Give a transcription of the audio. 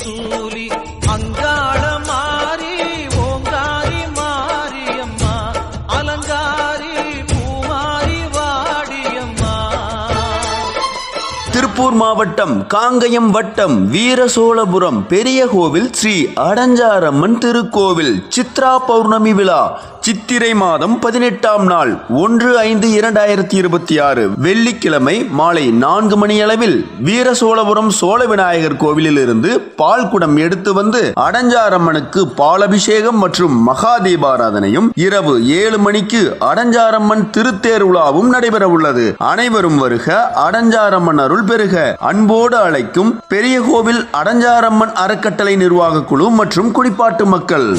திரிசூலி அங்காள மாறி ஓங்காரி மாரியம்மா அலங்காரி பூமாரி வாடியம்மா. திருப்பூர் மாவட்டம் காங்கயம் வட்டம் வீரசோழபுரம் பெரிய கோவில் ஸ்ரீ அடஞ்சாரம்மன் திருக்கோவில் சித்ரா பௌர்ணமி விழா சித்திரை மாதம் 18ஆம் நாள் 1/5/2026 வெள்ளிக்கிழமை மாலை 4 மணியளவில் வீரசோழபுரம் சோழ விநாயகர் கோவிலில் இருந்து பால்குடம் எடுத்து வந்து அடஞ்சாரம்மனுக்கு பாலபிஷேகம் மற்றும் மகா தீபாராதனையும் இரவு 7 மணிக்கு அடஞ்சாரம்மன் திருத்தேர் உலாவும் நடைபெற உள்ளது. அனைவரும் வருக, அடஞ்சாரம்மன் அருள் பெறுக. அன்போடு அழைக்கும் பெரிய கோவில் அடஞ்சாரம்மன் அறக்கட்டளை நிர்வாக குழு மற்றும் குடிப்பாட்டு மக்கள்.